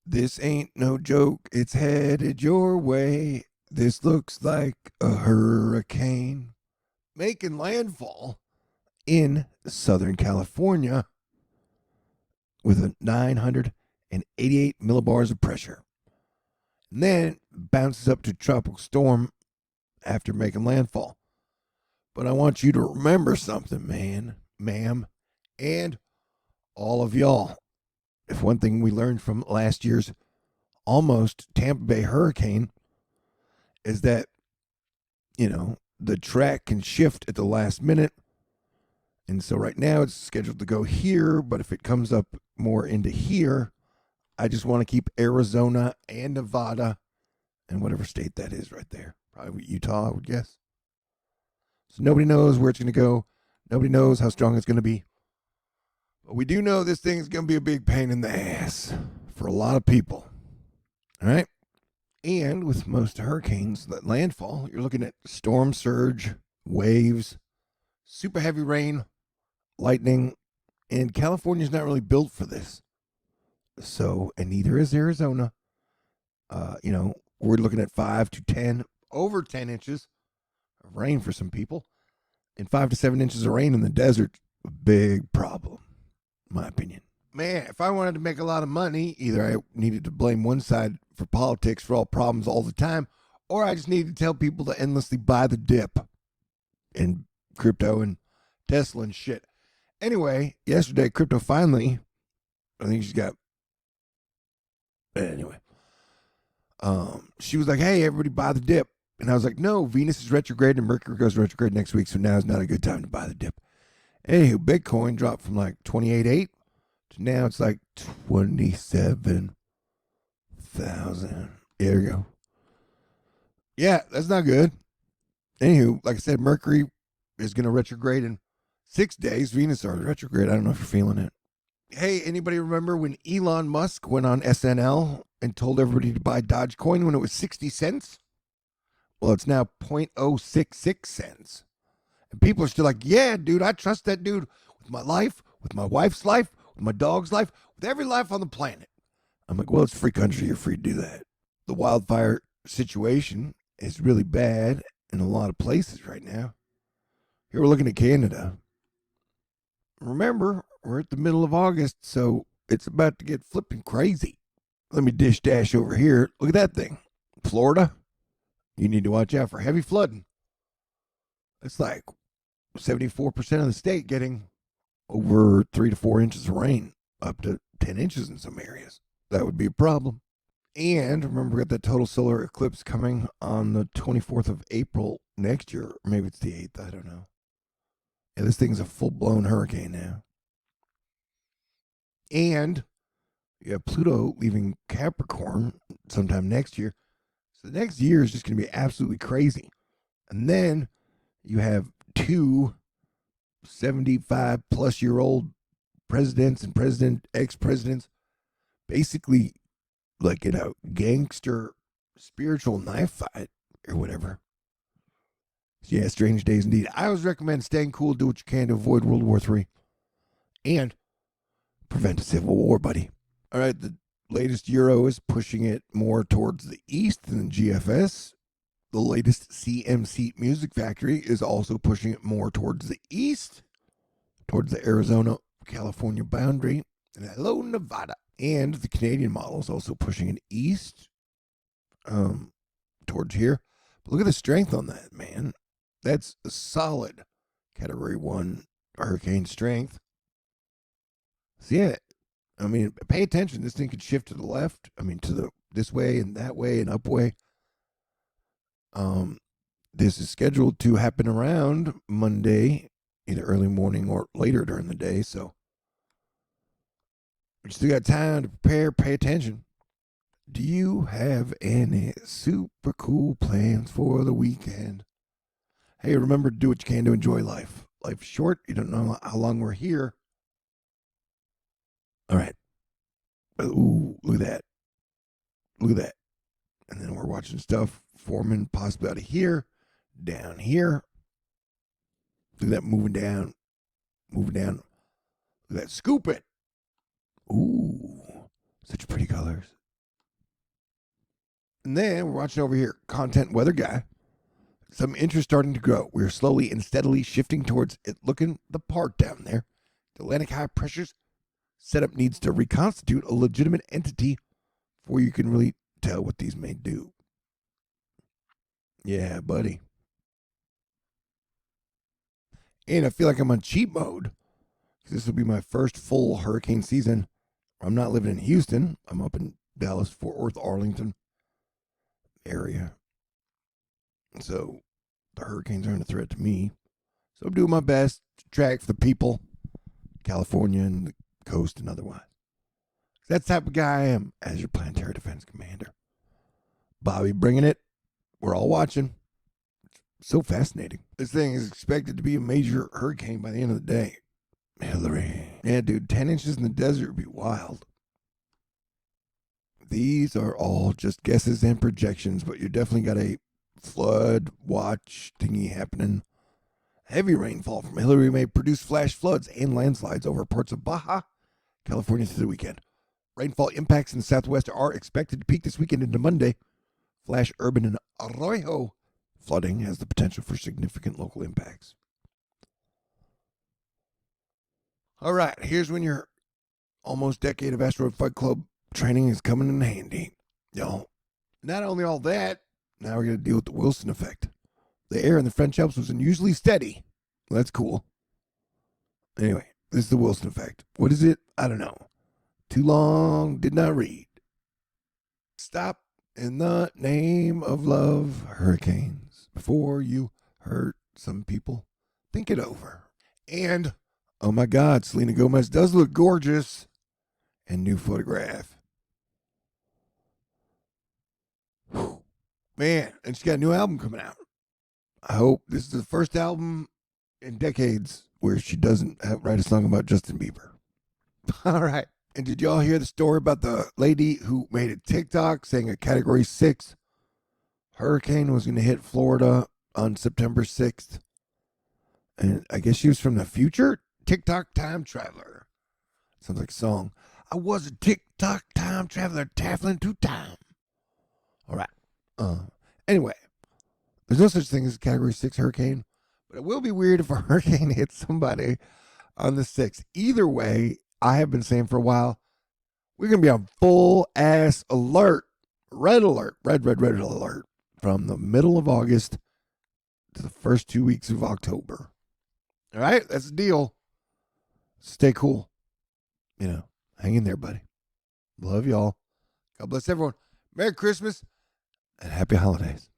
This ain't no joke. It's headed your way. This looks like a hurricane making landfall in Southern California with a 988 millibars of pressure. And then bounces up to tropical storm after making landfall. But I want you to remember something, man, ma'am, and all of y'all. If one thing we learned from last year's almost Tampa Bay hurricane is that, the track can shift at the last minute. And so right now it's scheduled to go here, but if it comes up more into here, I just want to keep Arizona and Nevada and whatever state that is right there. Probably Utah, I would guess. So nobody knows where it's going to go. Nobody knows how strong it's going to be. But we do know this thing is going to be a big pain in the ass for a lot of people. All right? And with most hurricanes that landfall, you're looking at storm surge, waves, super heavy rain, lightning, and California's not really built for this. So, and neither is Arizona. We're looking at 5 to 10, over 10 inches of rain for some people, and 5 to 7 inches of rain in the desert. A big problem, in my opinion. Man, if I wanted to make a lot of money, either I needed to blame one side for politics for all problems all the time, or I just needed to tell people to endlessly buy the dip in crypto and Tesla and shit. Anyway, yesterday, crypto finally, I think she's got, anyway, she was like, hey, everybody buy the dip. And I was like, no, Venus is retrograde and Mercury goes retrograde next week, so now is not a good time to buy the dip. Anywho, Bitcoin dropped from like 28.8 to now it's like 27,000. There you go. Yeah, that's not good. Anywho, like I said, Mercury is going to retrograde in 6 days. Venus started retrograde. I don't know if you're feeling it. Hey, anybody remember when Elon Musk went on SNL and told everybody to buy Dogecoin when it was 60 cents? Well, it's now 0.066 cents. And people are still like, yeah, dude, I trust that dude with my life, with my wife's life, with my dog's life, with every life on the planet. I'm like, well, it's a free country. You're free to do that. The wildfire situation is really bad in a lot of places right now. Here we're looking at Canada. Remember, we're at the middle of August, so it's about to get flipping crazy. Let me dish dash over here. Look at that thing. Florida, you need to watch out for heavy flooding. It's like 74% of the state getting over 3 to 4 inches of rain, up to 10 inches in some areas. That would be a problem. And remember, we got that total solar eclipse coming on the 24th of April next year. Or maybe it's the 8th. I don't know. Yeah, this thing's a full-blown hurricane now. And you have Pluto leaving Capricorn sometime next year. So the next year is just going to be absolutely crazy. And then you have two 75-plus-year-old presidents and ex-presidents basically like in a gangster spiritual knife fight or whatever. Yeah, strange days indeed. I always recommend staying cool, do what you can to avoid World War III, and prevent a civil war, buddy. All right, the latest Euro is pushing it more towards the east than GFS. The latest CMC Music Factory is also pushing it more towards the east, towards the Arizona-California boundary. And hello, Nevada. And the Canadian model is also pushing it east, towards here. But look at the strength on that, man. That's a solid Category 1 hurricane strength. So yeah, I mean, pay attention. This thing could shift to the left. I mean, to this way and that way and up way. This is scheduled to happen around Monday, either early morning or later during the day. So we still got time to prepare. Pay attention. Do you have any super cool plans for the weekend? Hey, remember to do what you can to enjoy life. Life's short. You don't know how long we're here. All right. Ooh, look at that. Look at that. And then we're watching stuff forming possibly out of here, down here. Look at that moving down. Moving down. Look at that. Scoop it. Ooh, such pretty colors. And then we're watching over here, content weather guy. Some interest starting to grow. We're slowly and steadily shifting towards it looking the part down there. The Atlantic high pressures setup needs to reconstitute a legitimate entity before you can really tell what these may do. Yeah, buddy. And I feel like I'm on cheat mode. This will be my first full hurricane season. I'm not living in Houston. I'm up in Dallas, Fort Worth, Arlington area. So the hurricanes aren't a threat to me. So I'm doing my best to track for the people, California and the coast and otherwise. That's the type of guy I am as your planetary defense commander. Bobby bringing it. We're all watching. It's so fascinating. This thing is expected to be a major hurricane by the end of the day. Hilary. Yeah, dude, 10 inches in the desert would be wild. These are all just guesses and projections, but you definitely got a flood watch thingy happening. Heavy rainfall from Hilary may produce flash floods and landslides over parts of Baja California through the weekend. Rainfall impacts in the southwest are expected to peak this weekend into Monday. Flash urban and Arroyo flooding has the potential for significant local impacts. All right, here's when your almost decade of Asteroid Fight Club training is coming in handy. Not only all that, now we're going to deal with the Wilson effect. The air in the French Alps was unusually steady. Well, that's cool. Anyway, this is the Wilson effect. What is it? I don't know. Too long, did not read. Stop in the name of love, hurricanes. Before you hurt some people, think it over. And, oh my God, Selena Gomez does look gorgeous. And new photograph. Whew. Man, and she's got a new album coming out. I hope this is the first album in decades where she doesn't write a song about Justin Bieber. All right. And did y'all hear the story about the lady who made a TikTok saying a Category 6 hurricane was going to hit Florida on September 6th? And I guess she was from the future? TikTok time traveler. Sounds like a song. I was a TikTok time traveler traveling through time. All right. Anyway, there's no such thing as a Category 6 hurricane, but it will be weird if a hurricane hits somebody on the 6th. Either way, I have been saying for a while, we're going to be on full ass alert. Red alert. Red alert. From the middle of August to the first 2 weeks of October. All right? That's the deal. Stay cool. Hang in there, buddy. Love y'all. God bless everyone. Merry Christmas and happy holidays.